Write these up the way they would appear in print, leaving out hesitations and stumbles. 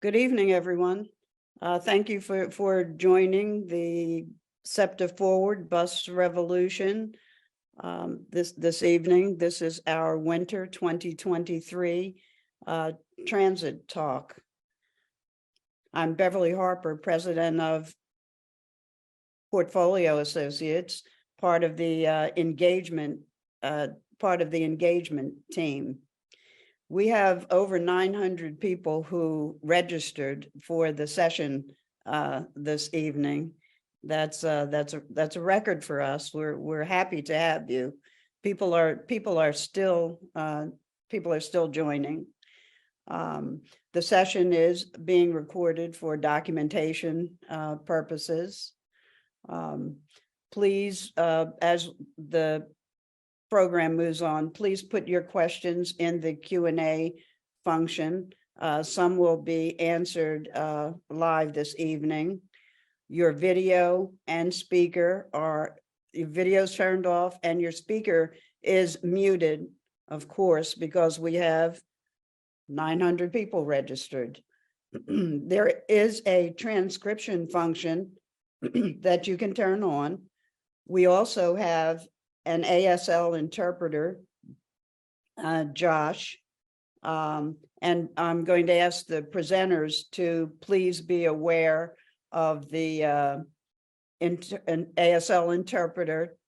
Good evening, everyone. Thank you for joining the SEPTA Forward Bus Revolution this evening. This is our winter 2023 transit talk. I'm Beverly Harper, president of Portfolio Associates, part of the engagement team. We have over 900 people who registered for the session this evening. That's a record for us. We're happy to have you. People are still joining. The session is being recorded for documentation purposes. Please, as the program moves on, please put your questions in the Q&A function. Some will be answered live this evening. Your video and speaker your video's turned off and your speaker is muted, of course, because we have 900 people registered. There is a transcription function that you can turn on. We also have an ASL interpreter, Josh, and I'm going to ask the presenters to please be aware of the an ASL interpreter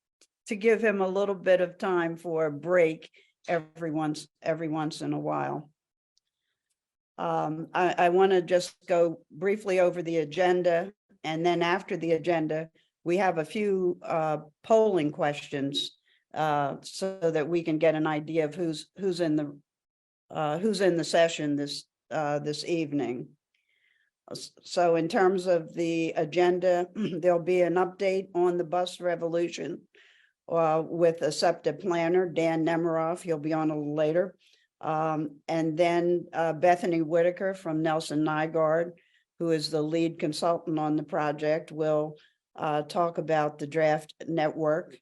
to give him a little bit of time for a break every once in a while. I want to just go briefly over the agenda, and then after the agenda, we have a few polling questions so that we can get an idea of who's in the session this evening. So in terms of the agenda, there'll be an update on the bus revolution with a SEPTA planner, Dan Nemiroff. He'll be on a little later. And then Bethany Whitaker from Nelson Nygaard, who is the lead consultant on the project, will talk about the draft network.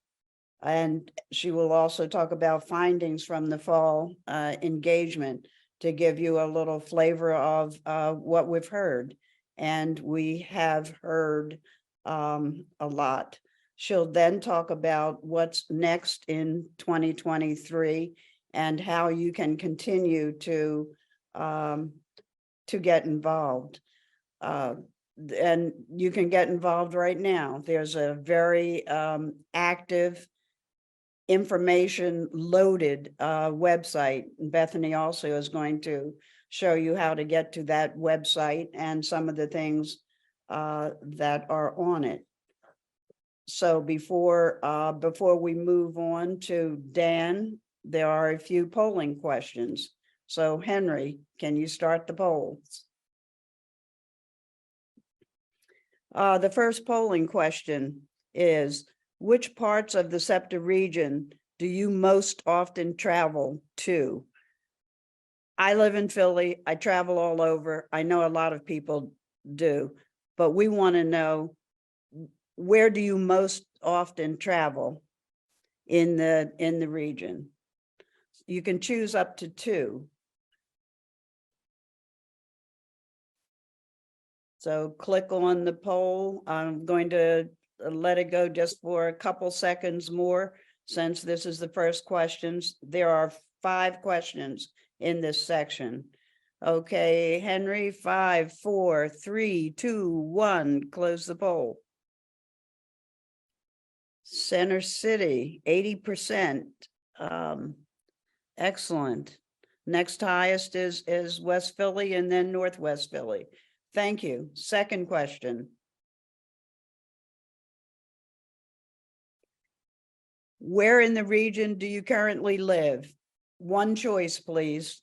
And she will also talk about findings from the fall engagement to give you a little flavor of what we've heard. And we have heard a lot. She'll then talk about what's next in 2023 and how you can continue to get involved. And you can get involved right now. There's a very active, information loaded website. Bethany also is going to show you how to get to that website and some of the things that are on it. So before we move on to Dan, there are a few polling questions. So Henry, can you start the polls? The first polling question is, which parts of the SEPTA region do you most often travel to? I live in Philly. I travel all over. I know a lot of people do, but we want to know, where do you most often travel in the region? You can choose up to 2. So click on the poll. I'm going to let it go just for a couple seconds more, since this is the first questions. There are 5 questions in this section. Okay, Henry, 5, 4, 3, 2, 1, close the poll. Center City, 80%. Excellent. Next highest is West Philly and then Northwest Philly. Thank you. Second question. Where in the region do you currently live? One choice, please.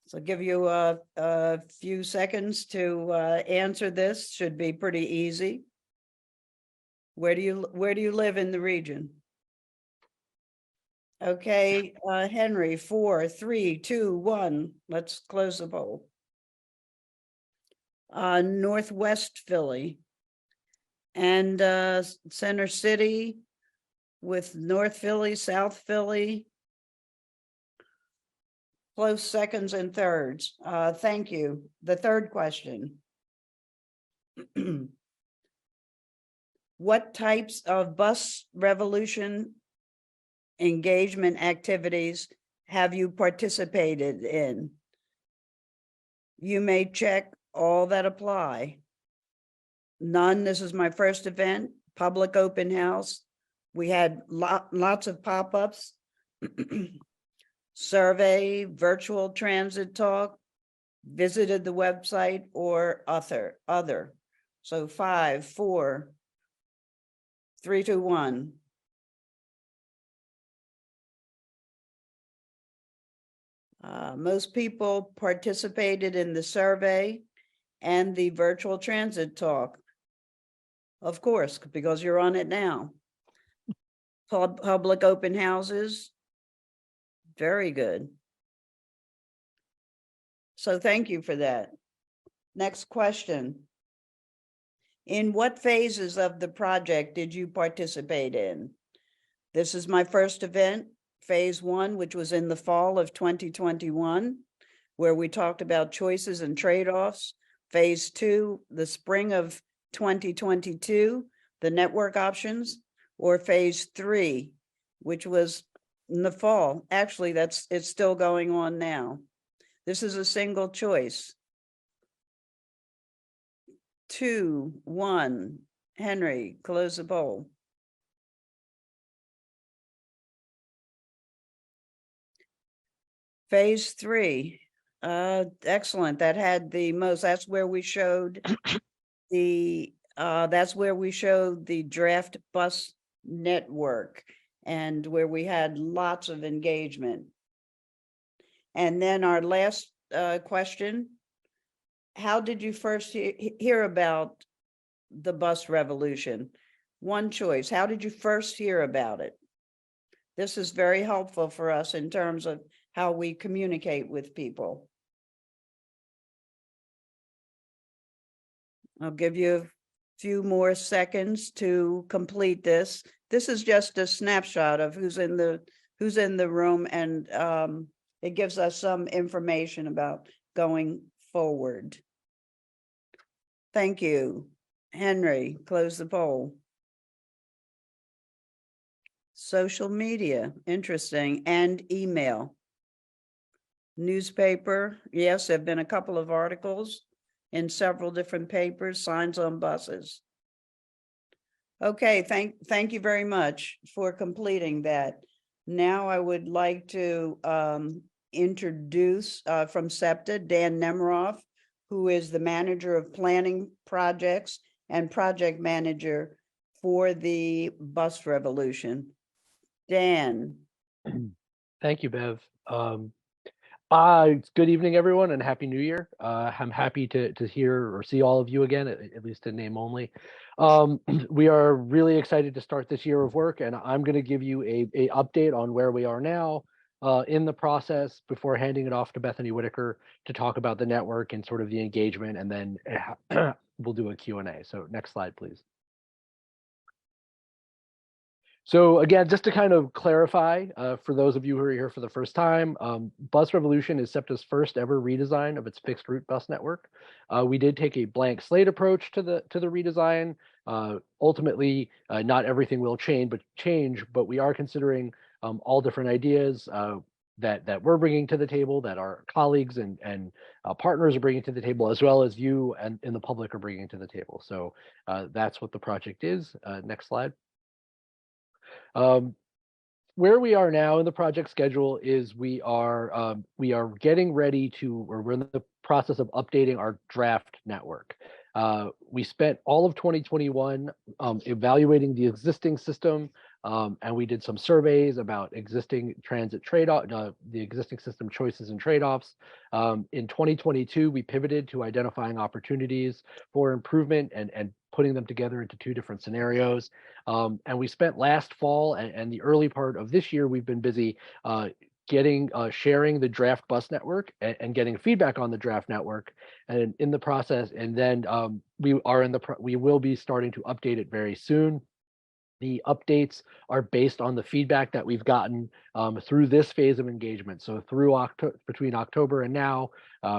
So I'll give you a few seconds to answer this. Should be pretty easy. Where do you live in the region? Okay, Henry, 4, 3, 2, 1. Let's close the poll. Northwest Philly and Center City with North Philly, South Philly. close seconds and thirds. Thank you. The third question. What types of bus revolution engagement activities have you participated in? You may check all that apply. None, this is my first event, public open house. We had lots of pop-ups, survey, virtual transit talk, visited the website, or other. So 5, 4, 3, 2, 1. Most people participated in the survey and the virtual transit talk. Of course, because you're on it now. Public open houses. Very good. So thank you for that. Next question. In what phases of the project did you participate in? This is my first event, phase 1, which was in the fall of 2021, where we talked about choices and trade-offs. Phase 2, the spring of 2022, the network options, or phase 3, which was in the fall. Actually, it's still going on now. This is a single choice. 2, 1, Henry, close the poll. Phase 3, excellent. That had the most. That's where we showed the draft bus network, and where we had lots of engagement. And then our last question: how did you first hear about the bus revolution? One choice. How did you first hear about it? This is very helpful for us in terms of how we communicate with people. I'll give you a few more seconds to complete this. This is just a snapshot of who's in the room, and it gives us some information about going forward. Thank you. Henry, close the poll. Social media, interesting, and email. Newspaper, yes, there have been a couple of articles in several different papers, signs on buses. Okay, thank you very much for completing that. Now I would like to introduce from SEPTA, Dan Nemiroff, who is the manager of planning projects and project manager for the bus revolution. Dan. Thank you, Bev. Good evening, everyone, and Happy New Year. I'm happy to hear or see all of you again, at least in name only. We are really excited to start this year of work, and I'm going to give you a update on where we are now in the process before handing it off to Bethany Whitaker to talk about the network and sort of the engagement, and then we'll do a Q&A. So next slide, please. So again, just to kind of clarify, for those of you who are here for the first time, Bus Revolution is SEPTA's first ever redesign of its fixed route bus network. We did take a blank slate approach to the redesign. Ultimately, not everything will change, but we are considering all different ideas that we're bringing to the table, that our colleagues and partners are bringing to the table, as well as you and the public are bringing to the table. So that's what the project is. Next slide. Where we are now in the project schedule is we are getting ready to, or we're in the process of updating our draft network. We spent all of 2021 evaluating the existing system, and we did some surveys about existing transit trade-off, the existing system choices and trade-offs. In 2022, we pivoted to identifying opportunities for improvement and putting them together into 2 different scenarios. And we spent last fall and the early part of this year, we've been busy sharing the draft bus network and getting feedback on the draft network, and in the process, and then we will be starting to update it very soon. The updates are based on the feedback that we've gotten through this phase of engagement. So through between October and now,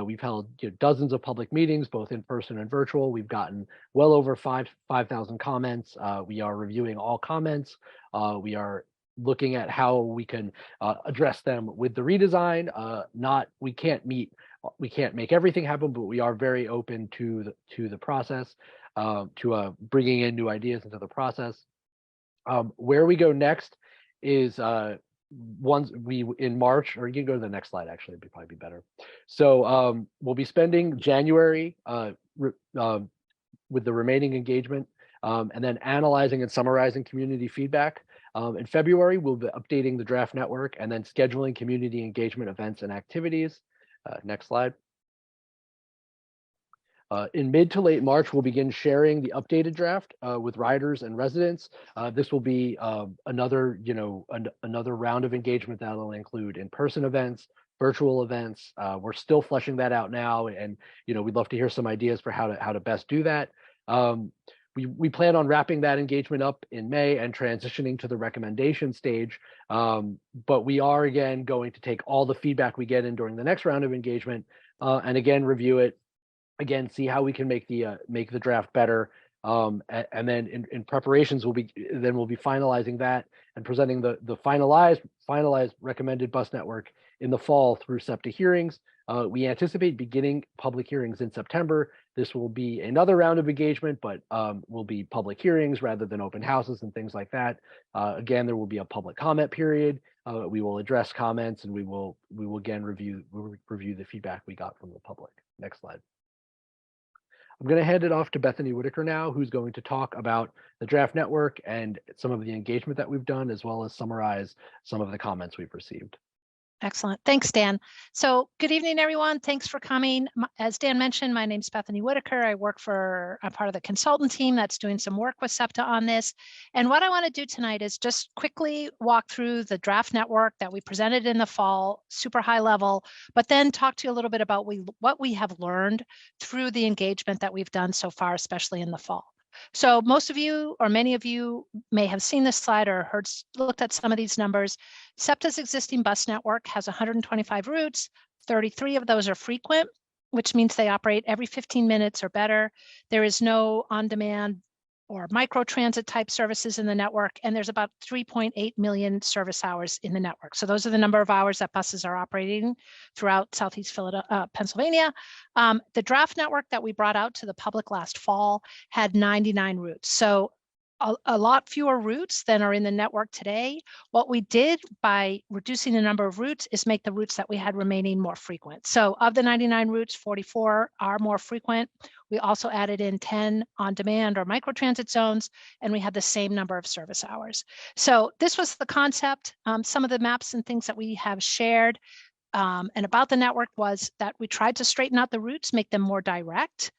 we've held dozens of public meetings, both in person and virtual. We've gotten well over 5,000 comments. We are reviewing all comments. We are looking at how we can address them with the redesign. We can't make everything happen, but we are very open to the process, to bringing in new ideas into the process. Where we go next is in March, or you can go to the next slide, actually, it'd probably be better. So we'll be spending January with the remaining engagement, and then analyzing and summarizing community feedback. In February, we'll be updating the draft network and then scheduling community engagement events and activities. Next slide. In mid to late March, we'll begin sharing the updated draft with riders and residents. This will be another round of engagement that will include in-person events, virtual events. We're still fleshing that out now, and we'd love to hear some ideas for how to best do that. We plan on wrapping that engagement up in May and transitioning to the recommendation stage. But we are again going to take all the feedback we get in during the next round of engagement and again review it. Again, see how we can make the draft better, and then in preparations we'll be finalizing that and presenting the finalized recommended bus network in the fall through SEPTA hearings. We anticipate beginning public hearings in September. This will be another round of engagement, but will be public hearings rather than open houses and things like that. Again, there will be a public comment period. We will address comments, and we will again review the feedback we got from the public. Next slide. I'm going to hand it off to Bethany Whitaker now, who's going to talk about the draft network and some of the engagement that we've done, as well as summarize some of the comments we've received. Excellent. Thanks, Dan. So good evening, everyone. Thanks for coming. As Dan mentioned, my name is Bethany Whitaker. I'm part of the consultant team that's doing some work with SEPTA on this. And what I want to do tonight is just quickly walk through the draft network that we presented in the fall, super high level, but then talk to you a little bit about what we have learned through the engagement that we've done so far, especially in the fall. So most of you, or many of you, may have seen this slide or looked at some of these numbers. SEPTA's existing bus network has 125 routes. 33 of those are frequent, which means they operate every 15 minutes or better. There is no on-demand or microtransit type services in the network, and there's about 3.8 million service hours in the network. So those are the number of hours that buses are operating throughout Southeast Pennsylvania. The draft network that we brought out to the public last fall had 99 routes. So a lot fewer routes than are in the network today. What we did by reducing the number of routes is make the routes that we had remaining more frequent. So of the 99 routes, 44 are more frequent. We also added in 10 on-demand or microtransit zones, and we had the same number of service hours. So this was the concept. Some of the maps and things that we have shared and about the network was that we tried to straighten out the routes, make them more direct.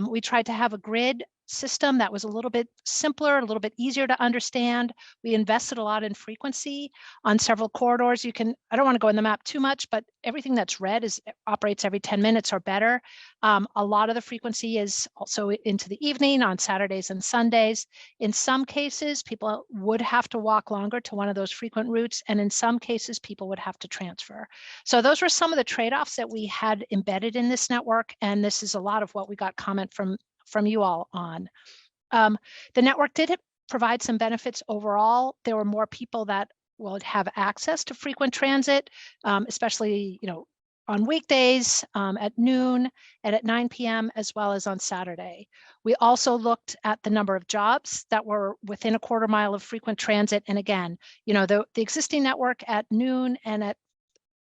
We tried to have a grid system that was a little bit simpler, a little bit easier to understand. We invested a lot in frequency on several corridors. I don't want to go in the map too much, but everything that's red operates every 10 minutes or better. A lot of the frequency is also into the evening on Saturdays and Sundays. In some cases, people would have to walk longer to one of those frequent routes, and in some cases, people would have to transfer. So those were some of the trade-offs that we had embedded in this network, and this is a lot of what we got comment from you all on. The network did provide some benefits overall. There were more people that would have access to frequent transit, especially on weekdays at noon and at 9 p.m. as well as on Saturday. We also looked at the number of jobs that were within a quarter mile of frequent transit. And again, the existing network at noon and at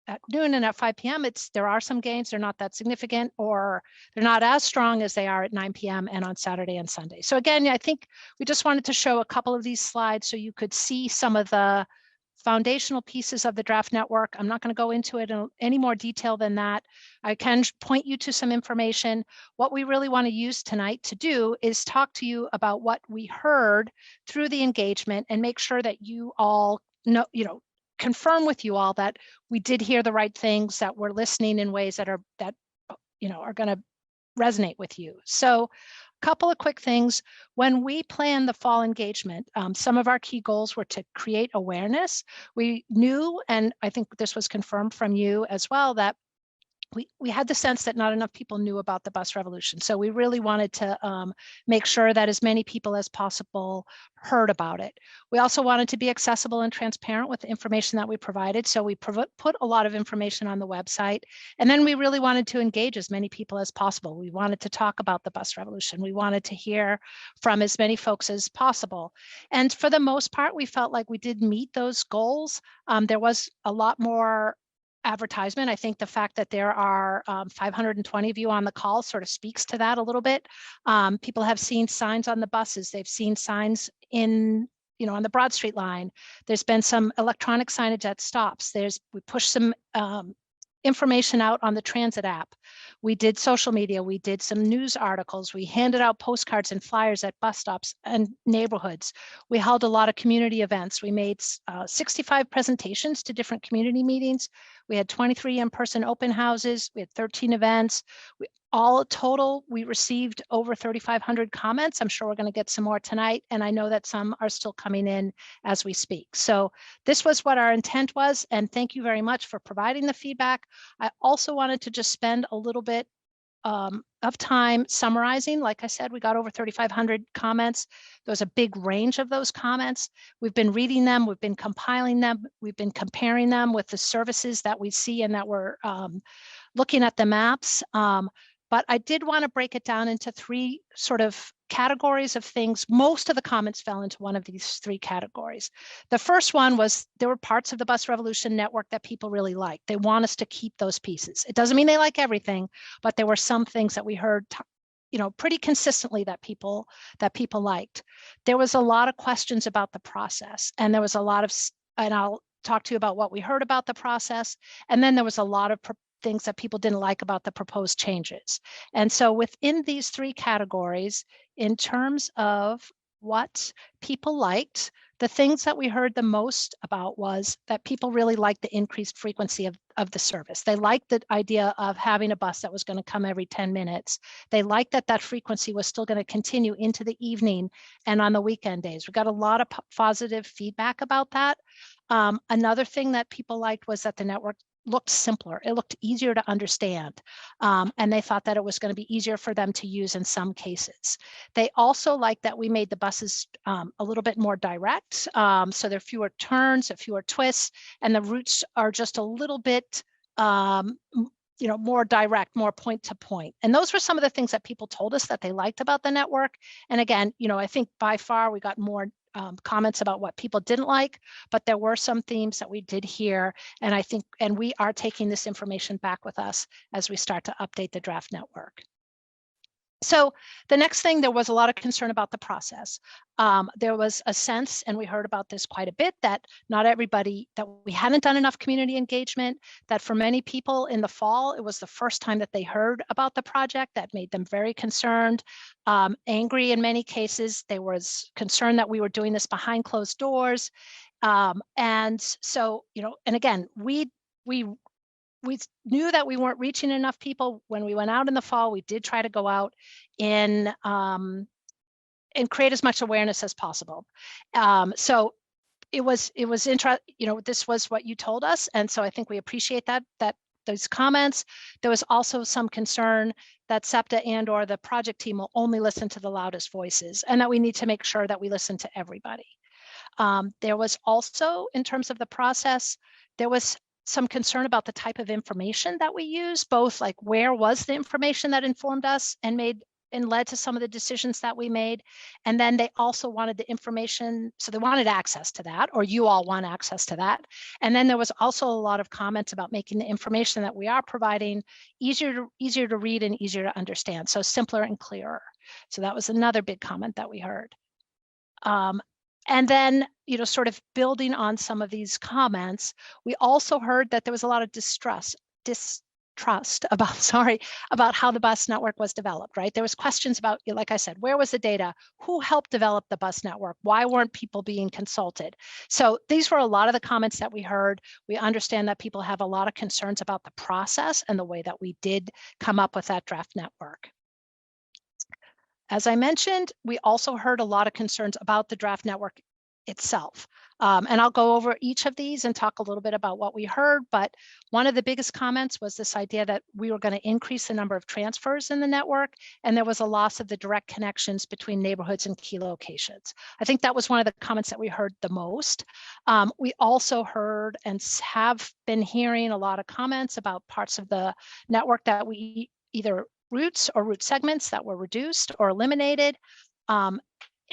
5 p.m., there are some gains. They're not that significant, or they're not as strong as they are at 9 p.m. and on Saturday and Sunday. So again, I think we just wanted to show a couple of these slides so you could see some of the foundational pieces of the draft network. I'm not going to go into it in any more detail than that. I can point you to some information. What we really want to use tonight to do is talk to you about what we heard through the engagement and make sure that you all know, confirm with you all that we did hear the right things, that we're listening in ways that are going to resonate with you. So a couple of quick things. When we planned the fall engagement, some of our key goals were to create awareness. We knew, and I think this was confirmed from you as well, that we had the sense that not enough people knew about the bus revolution. So we really wanted to make sure that as many people as possible heard about it. We also wanted to be accessible and transparent with the information that we provided. So we put a lot of information on the website. And then we really wanted to engage as many people as possible. We wanted to talk about the bus revolution. We wanted to hear from as many folks as possible. And for the most part, we felt like we did meet those goals. There was a lot more advertisement. I think the fact that there are 520 of you on the call sort of speaks to that a little bit. People have seen signs on the buses. They've seen signs in, on the Broad Street line. There's been some electronic signage at stops. We pushed some information out on the transit app. We did social media. We did some news articles. We handed out postcards and flyers at bus stops and neighborhoods. We held a lot of community events. We made 65 presentations to different community meetings. We had 23 in-person open houses. We had 13 events. All total, we received over 3,500 comments. I'm sure we're going to get some more tonight. And I know that some are still coming in as we speak. So this was what our intent was. And thank you very much for providing the feedback. I also wanted to just spend a little bit of time summarizing. Like I said, we got over 3,500 comments. There was a big range of those comments. We've been reading them. We've been compiling them. We've been comparing them with the services that we see and that we're looking at the maps. But I did want to break it down into three sort of categories of things. Most of the comments fell into one of these three categories. The first one was there were parts of the Bus Revolution network that people really liked. They want us to keep those pieces. It doesn't mean they like everything, but there were some things that we heard pretty consistently that people liked. There was a lot of questions about the process, and there was a lot of, and I'll talk to you about what we heard about the process. And then there was a lot of things that people didn't like about the proposed changes. And so within these three categories, in terms of what people liked, the things that we heard the most about was that people really liked the increased frequency of the service. They liked the idea of having a bus that was going to come every 10 minutes. They liked that frequency was still going to continue into the evening and on the weekend days. We got a lot of positive feedback about that. Another thing that people liked was that the network looked simpler. It looked easier to understand. And they thought that it was going to be easier for them to use in some cases. They also liked that we made the buses a little bit more direct. So there are fewer turns, fewer twists, and the routes are just a little bit more direct, more point to point. And those were some of the things that people told us that they liked about the network. And again, I think by far we got more comments about what people didn't like, but there were some themes that we did hear. And I think, and we are taking this information back with us as we start to update the draft network. So the next thing, there was a lot of concern about the process. There was a sense, and we heard about this quite a bit, that not everybody, that we hadn't done enough community engagement, that for many people in the fall, it was the first time that they heard about the project. That made them very concerned, angry in many cases. There was concern that we were doing this behind closed doors. And so, and again, we knew that we weren't reaching enough people. When we went out in the fall, we did try to go out and create as much awareness as possible. So it was interesting, this was what you told us. And so I think we appreciate that those comments. There was also some concern that SEPTA and or the project team will only listen to the loudest voices, and that we need to make sure that we listen to everybody. There was also, in terms of the process, there was some concern about the type of information that we use, both like where was the information that informed us and led to some of the decisions that we made. And then they also wanted the information, so they wanted access to that, or you all want access to that. And then there was also a lot of comments about making the information that we are providing easier to read and easier to understand, so simpler and clearer. So that was another big comment that we heard. And then, sort of building on some of these comments, we also heard that there was a lot of distrust about how the bus network was developed, right? There was questions about, like I said, where was the data? Who helped develop the bus network? Why weren't people being consulted? So these were a lot of the comments that we heard. We understand that people have a lot of concerns about the process and the way that we did come up with that draft network. As I mentioned, we also heard a lot of concerns about the draft network itself. And I'll go over each of these and talk a little bit about what we heard. But one of the biggest comments was this idea that we were going to increase the number of transfers in the network, and there was a loss of the direct connections between neighborhoods and key locations. I think that was one of the comments that we heard the most. We also heard and have been hearing a lot of comments about parts of the network that we either routes or route segments that were reduced or eliminated.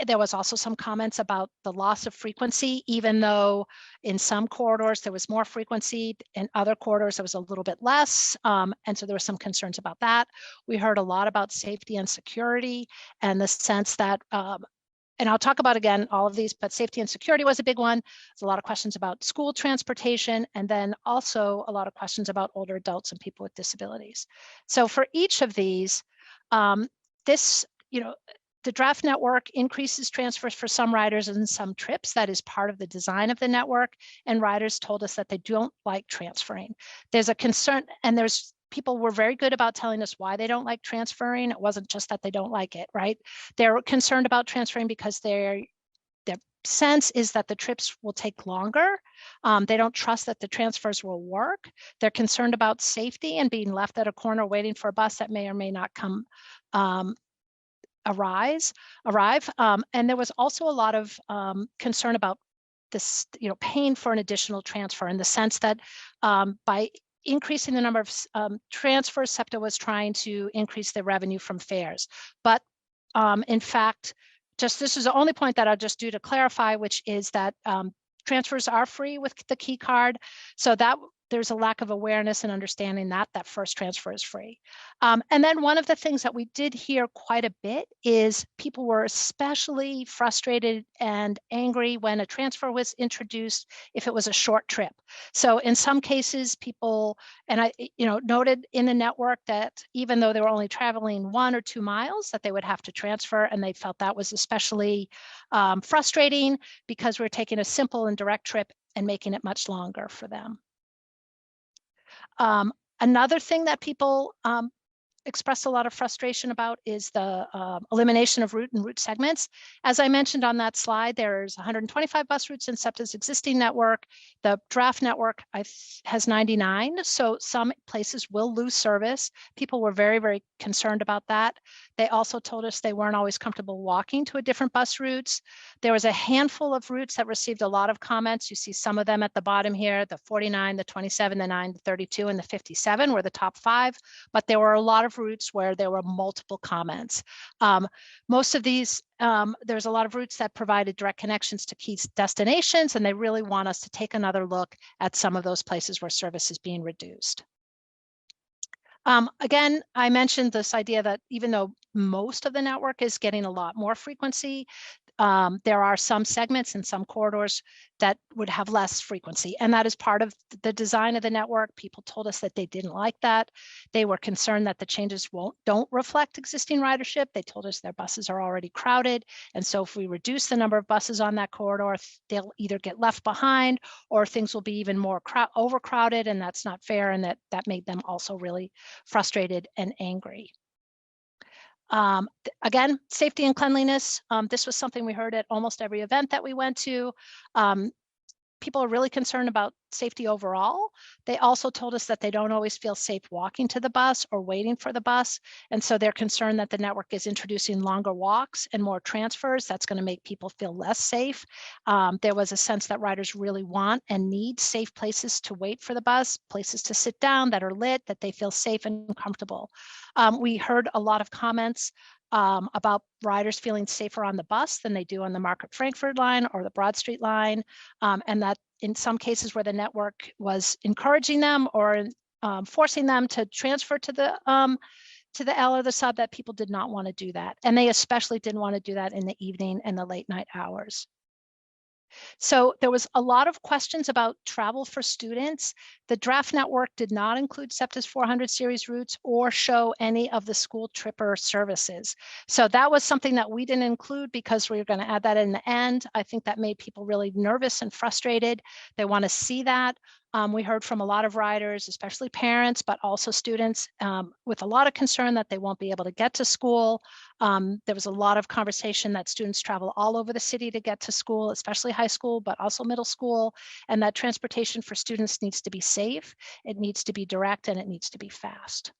There was also some comments about the loss of frequency, even though in some corridors there was more frequency, in other corridors there was a little bit less. And so there were some concerns about that. We heard a lot about safety and security and the sense that, and I'll talk about again all of these, but safety and security was a big one. There's a lot of questions about school transportation, and then also a lot of questions about older adults and people with disabilities. So for each of these, the draft network increases transfers for some riders and some trips. That is part of the design of the network. And riders told us that they don't like transferring. There's a concern, and people were very good about telling us why they don't like transferring. It wasn't just that they don't like it, right? They're concerned about transferring because their sense is that the trips will take longer. They don't trust that the transfers will work. They're concerned about safety and being left at a corner waiting for a bus that may or may not come arrive. And there was also a lot of concern about this, paying for an additional transfer, in the sense that by increasing the number of transfers, SEPTA was trying to increase the revenue from fares. But in fact, this is the only point that I'll just do to clarify, which is that transfers are free with the key card. So that there's a lack of awareness and understanding that first transfer is free. And then one of the things that we did hear quite a bit is people were especially frustrated and angry when a transfer was introduced if it was a short trip. So in some cases, people, and I noted in the network that even though they were only traveling 1 or 2 miles, that they would have to transfer, and they felt that was especially frustrating because we're taking a simple and direct trip and making it much longer for them. Another thing that people expressed a lot of frustration about is the elimination of route and route segments. As I mentioned on that slide, there's 125 bus routes in SEPTA's existing network. The draft network has 99, so some places will lose service. People were very, very concerned about that. They also told us they weren't always comfortable walking to a different bus routes. There was a handful of routes that received a lot of comments. You see some of them at the bottom here: the 49, the 27, the 9, the 32, and the 57 were the top 5, but there were a lot of routes where there were multiple comments. Most of these, there's a lot of routes that provided direct connections to key destinations, and they really want us to take another look at some of those places where service is being reduced. Again, I mentioned this idea that even though most of the network is getting a lot more frequency, there are some segments and some corridors that would have less frequency, and that is part of the design of the network. People told us that they didn't like that. They were concerned that the changes don't reflect existing ridership. They told us their buses are already crowded, and so if we reduce the number of buses on that corridor, they'll either get left behind or things will be even more overcrowded, and that's not fair, and that made them also really frustrated and angry. Again, safety and cleanliness. This was something we heard at almost every event that we went to. People are really concerned about safety overall. They also told us that they don't always feel safe walking to the bus or waiting for the bus. And so they're concerned that the network is introducing longer walks and more transfers. That's going to make people feel less safe. There was a sense that riders really want and need safe places to wait for the bus, places to sit down that are lit, that they feel safe and comfortable. We heard a lot of comments about riders feeling safer on the bus than they do on the Market Frankfurt line or the Broad Street line, and that in some cases where the network was encouraging them or forcing them to transfer to the L or the sub, that people did not want to do that, and they especially didn't want to do that in the evening and the late night hours. So there was a lot of questions about travel for students. The draft network did not include SEPTA's 400 series routes or show any of the school tripper services. So that was something that we didn't include because we were going to add that in the end. I think that made people really nervous and frustrated. They want to see that. We heard from a lot of riders, especially parents, but also students, with a lot of concern that they won't be able to get to school There was a lot of conversation that students travel all over the city to get to school, especially high school, but also middle school, and that transportation for students needs to be safe, it needs to be direct, and it needs to be fast.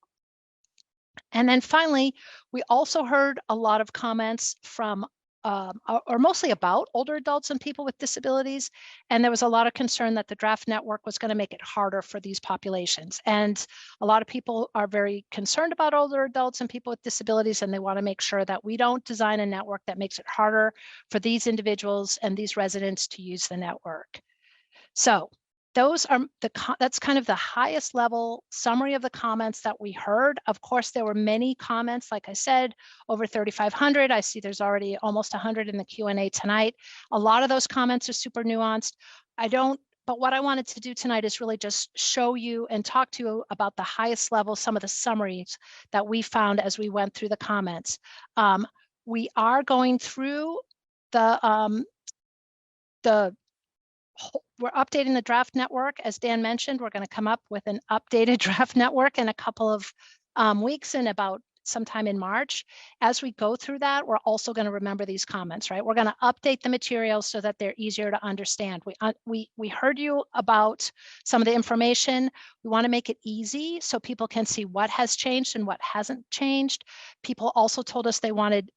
And then finally, we also heard a lot of comments from or mostly about older adults and people with disabilities. And there was a lot of concern that the draft network was going to make it harder for these populations. And a lot of people are very concerned about older adults and people with disabilities, and they want to make sure that we don't design a network that makes it harder for these individuals and these residents to use the network. So those are that's kind of the highest level summary of the comments that we heard. Of course, there were many comments, like I said, over 3,500. I see there's already almost 100 in the Q&A tonight. A lot of those comments are super nuanced. But what I wanted to do tonight is really just show you and talk to you about the highest level, some of the summaries that we found as we went through the comments. We are going through we're updating the draft network. As Dan mentioned, we're going to come up with an updated draft network in a couple of weeks, and about sometime in March. As we go through that, we're also going to remember these comments, right? We're going to update the materials so that they're easier to understand. We heard you about some of the information. We want to make it easy so people can see what has changed and what hasn't changed. People also told us they wanted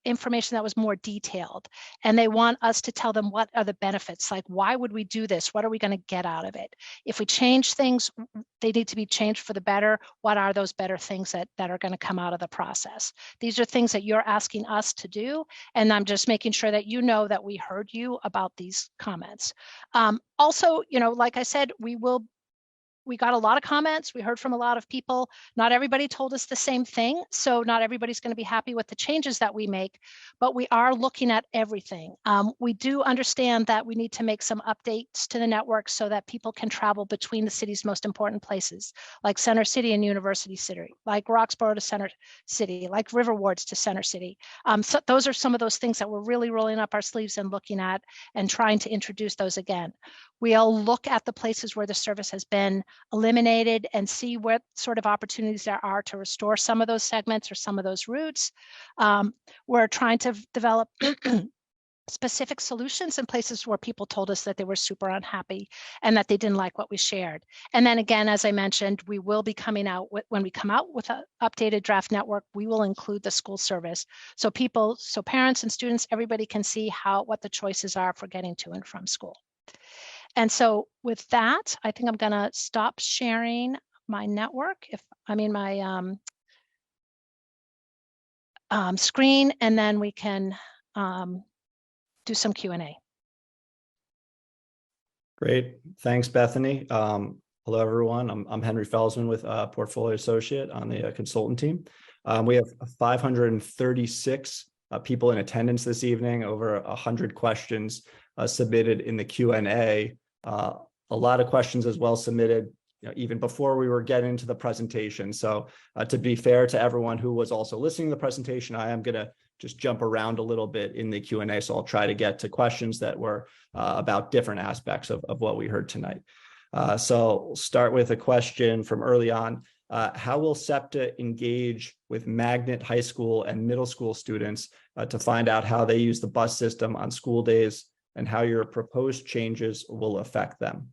information that was more detailed, and they want us to tell them what are the benefits, like why would we do this, what are we going to get out of it, if we change things they need to be changed for the better, what are those better things that are going to come out of the process. These are things that you're asking us to do, and I'm just making sure that you know that we heard you about these comments. Also, like I said, we got a lot of comments. We heard from a lot of people. Not everybody told us the same thing. So not everybody's going to be happy with the changes that we make, but we are looking at everything. We do understand that we need to make some updates to the network so that people can travel between the city's most important places, like Center City and University City, like Roxborough to Center City, like River Wards to Center City. So those are some of those things that we're really rolling up our sleeves and looking at and trying to introduce those again. We'll look at the places where the service has been eliminated and see what sort of opportunities there are to restore some of those segments or some of those routes. We're trying to develop specific solutions in places where people told us that they were super unhappy and that they didn't like what we shared. And then again, as I mentioned, we will be coming out when we come out with an updated draft network, we will include the school service. So parents and students, everybody can see what the choices are for getting to and from school. And so with that, I think I'm going to stop sharing my network, my screen, and then we can do some Q&A. Great. Thanks, Bethany. Hello, everyone. I'm Henry Felsman with Portfolio Associate on the consultant team. We have 536 people in attendance this evening, over 100 questions submitted in the Q&A. A lot of questions as well submitted, even before we were getting into the presentation. So to be fair to everyone who was also listening to the presentation, I am going to just jump around a little bit in the Q&A. So I'll try to get to questions that were about different aspects of what we heard tonight. So we'll start with a question from early on. How will SEPTA engage with Magnet High School and middle school students to find out how they use the bus system on school days and how your proposed changes will affect them?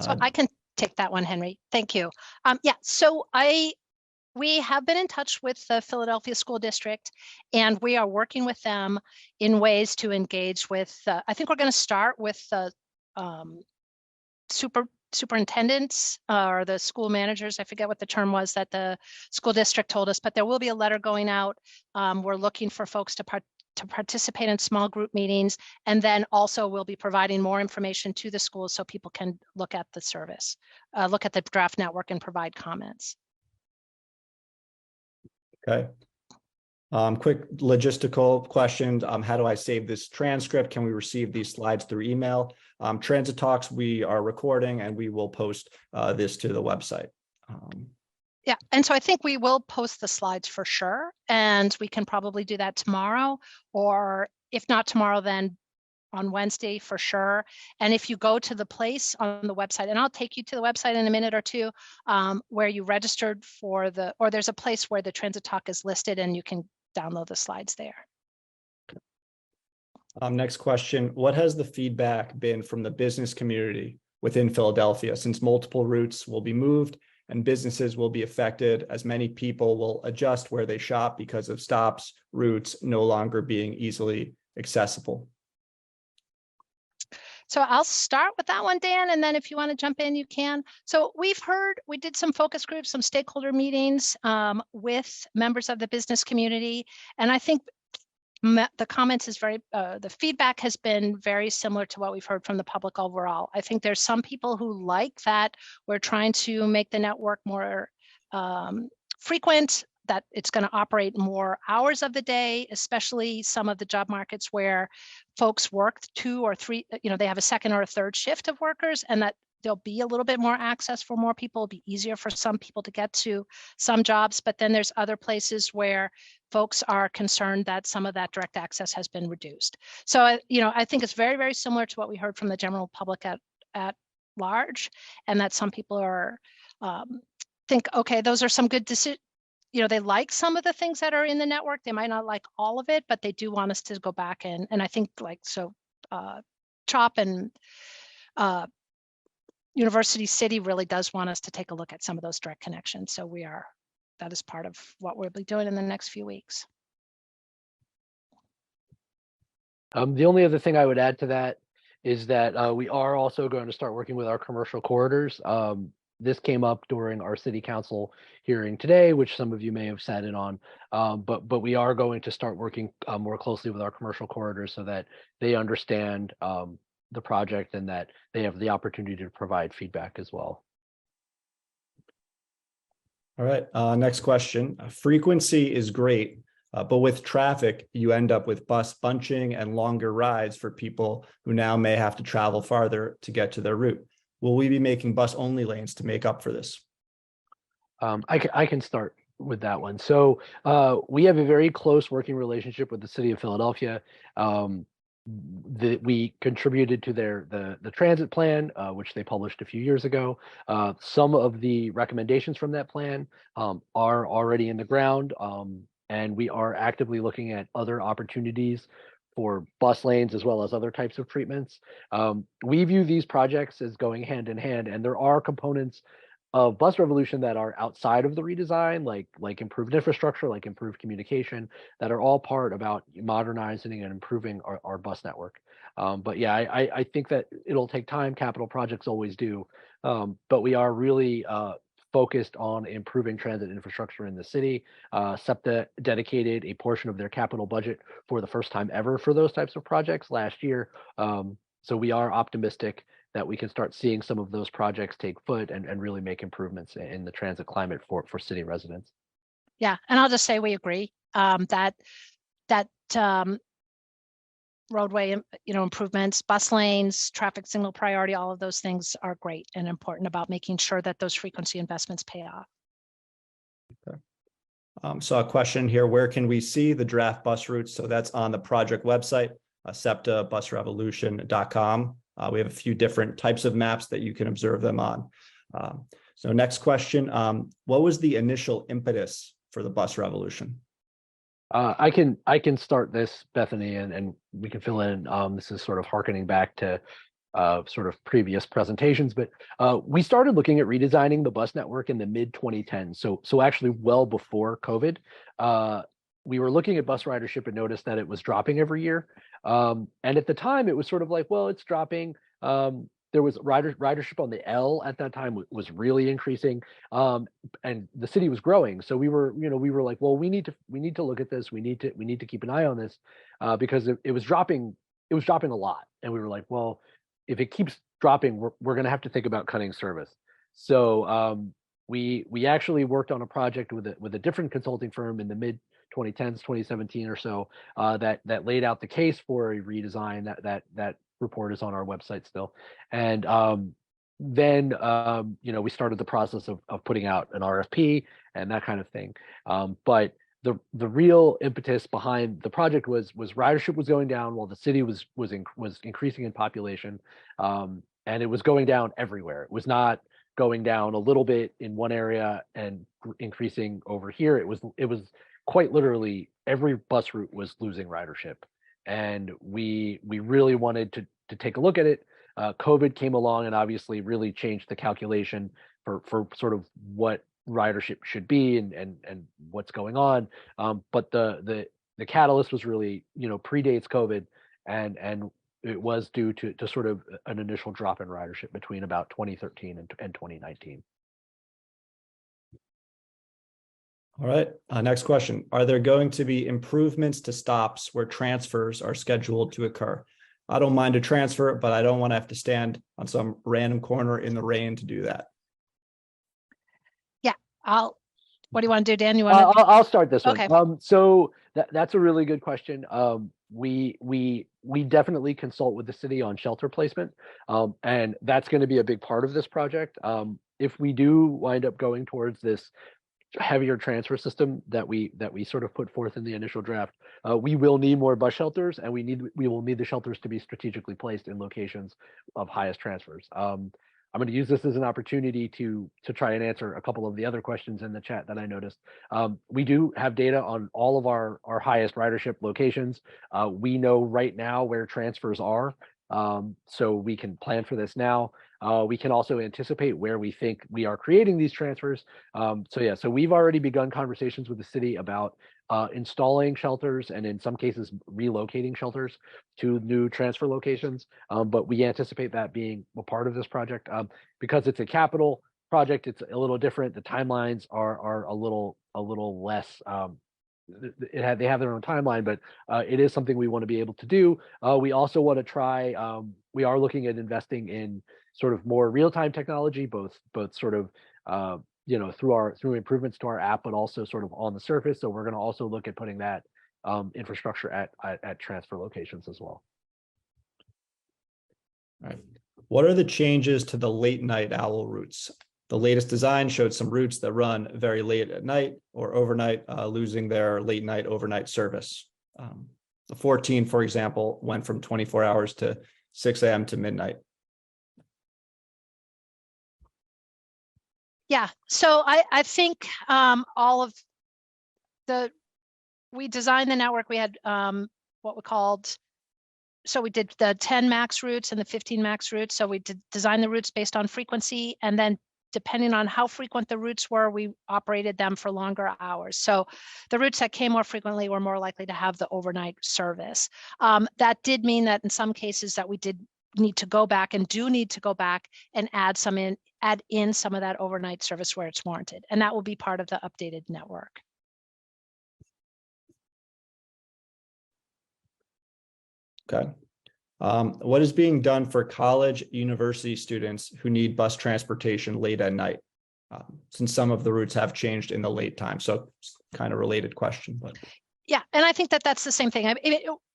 So I can take that one, Henry. Thank you. So we have been in touch with the Philadelphia School District, and we are working with them in ways to engage with, I think we're going to start with the superintendents or the school managers. I forget what the term was that the school district told us, but there will be a letter going out. We're looking for folks to participate in small group meetings, and then also we'll be providing more information to the schools so people can look at the service, look at the draft network and provide comments. Okay. Quick logistical questions. How do I save this transcript? Can we receive these slides through email? Transit Talks, we are recording and we will post this to the website. Yeah, and so I think we will post the slides for sure, and we can probably do that tomorrow, or if not tomorrow, then on Wednesday for sure. And if you go to the place on the website, and I'll take you to the website in a minute or two, where you registered for or there's a place where the Transit Talk is listed, and you can download the slides there. Next question. What has the feedback been from the business community within Philadelphia, since multiple routes will be moved and businesses will be affected, as many people will adjust where they shop because of stops, routes no longer being easily accessible? So I'll start with that one, Dan, and then if you want to jump in, you can. So we did some focus groups, some stakeholder meetings with members of the business community. And I think the comments is the feedback has been very similar to what we've heard from the public overall. I think there's some people who like that we're trying to make the network more frequent, that it's going to operate more hours of the day, especially some of the job markets where folks work 2 or 3, they have a second or a third shift of workers, and that there'll be a little bit more access for more people. It'll be easier for some people to get to some jobs, but then there's other places where folks are concerned that some of that direct access has been reduced. So, I think it's very, very similar to what we heard from the general public at large, and that some people are think, okay, those are some good decisions. They like some of the things that are in the network. They might not like all of it, but they do want us to go back and I think CHOP and University City really does want us to take a look at some of those direct connections. So that is part of what we'll be doing in the next few weeks. The only other thing I would add to that is that we are also going to start working with our commercial corridors. This came up during our city council hearing today, which some of you may have sat in on, but we are going to start working more closely with our commercial corridors so that they understand the project and that they have the opportunity to provide feedback as well. All right, next question. Frequency is great, but with traffic, you end up with bus bunching and longer rides for people who now may have to travel farther to get to their route. Will we be making bus-only lanes to make up for this? I can start with that one. So we have a very close working relationship with the city of Philadelphia. We contributed to the transit plan, which they published a few years ago. Some of the recommendations from that plan are already in the ground, and we are actively looking at other opportunities for bus lanes as well as other types of treatments. We view these projects as going hand in hand, and there are components of Bus Revolution that are outside of the redesign, like improved infrastructure, like improved communication, that are all part about modernizing and improving our bus network. But yeah, I think that it'll take time. Capital projects always do, but we are really focused on improving transit infrastructure in the city. SEPTA dedicated a portion of their capital budget for the first time ever for those types of projects last year. So we are optimistic that we can start seeing some of those projects take foot and really make improvements in the transit climate for city residents. Yeah, and I'll just say we agree that roadway, improvements, bus lanes, traffic signal priority, all of those things are great and important about making sure that those frequency investments pay off. Okay. So a question here, where can we see the draft bus routes? So that's on the project website, SEPTABusRevolution.com. We have a few different types of maps that you can observe them on. So next question, what was the initial impetus for the bus revolution? I can start this, Bethany, and we can fill in. This is sort of hearkening back to sort of previous presentations, but we started looking at redesigning the bus network in the mid 2010s. So actually well before COVID. We were looking at bus ridership and noticed that it was dropping every year. And at the time, it was sort of like, well, it's dropping. There was ridership on the L at that time was really increasing, and the city was growing. So we were like, well, we need to look at this. We need to keep an eye on this because it was dropping. It was dropping a lot, and we were like, well, if it keeps dropping, we're going to have to think about cutting service. So we actually worked on a project with a different consulting firm in the mid 2010s, 2017 or so, that laid out the case for a redesign. That report is on our website still. And then we started the process of putting out an RFP and that kind of thing. But the real impetus behind the project was ridership was going down while the city was increasing in population, and it was going down everywhere. It was not going down a little bit in one area and increasing over here. It was quite literally every bus route was losing ridership, and we really wanted to take a look at it. COVID came along and obviously really changed the calculation for sort of what ridership should be and what's going on. But the catalyst was really, predates COVID, and it was due to sort of an initial drop in ridership between about 2013 and 2019. All right, next question. Are there going to be improvements to stops where transfers are scheduled to occur? I don't mind a transfer, but I don't want to have to stand on some random corner in the rain to do that. Yeah, what do you want to do, Dan? You want to? I'll start this Okay. one. So that's a really good question. We definitely consult with the city on shelter placement, and that's going to be a big part of this project. If we do wind up going towards this heavier transfer system that we sort of put forth in the initial draft, we will need more bus shelters, and we will need the shelters to be strategically placed in locations of highest transfers. I'm going to use this as an opportunity to try and answer a couple of the other questions in the chat that I noticed. We do have data on all of our highest ridership locations. We know right now where transfers are, so we can plan for this now. We can also anticipate where we think we are creating these transfers. So we've already begun conversations with the city about installing shelters, and in some cases relocating shelters to new transfer locations. But we anticipate that being a part of this project. Because it's a capital project, it's a little different. The timelines are a little less. They have their own timeline, but it is something we want to be able to do. We also want to try. We are looking at investing in sort of more real-time technology, both sort of through improvements to our app, but also sort of on the surface. So we're going to also look at putting that infrastructure at transfer locations as well. All right. What are the changes to the late night owl routes? The latest design showed some routes that run very late at night or overnight, losing their late night overnight service. The 14, for example, went from 24 hours to 6 a.m. to midnight. Yeah, so I think we designed the network. We had what we called, so we did the 10 max routes and the 15 max routes. So we did design the routes based on frequency, and then depending on how frequent the routes were, we operated them for longer hours. So the routes that came more frequently were more likely to have the overnight service. That did mean that in some cases that we did need to go back and do need to go back and add in some of that overnight service where it's warranted. And that will be part of the updated network. Okay. What is being done for college, university students who need bus transportation late at night? Since some of the routes have changed in the late time. So kind of related question, but. Yeah, and I think that that's the same thing.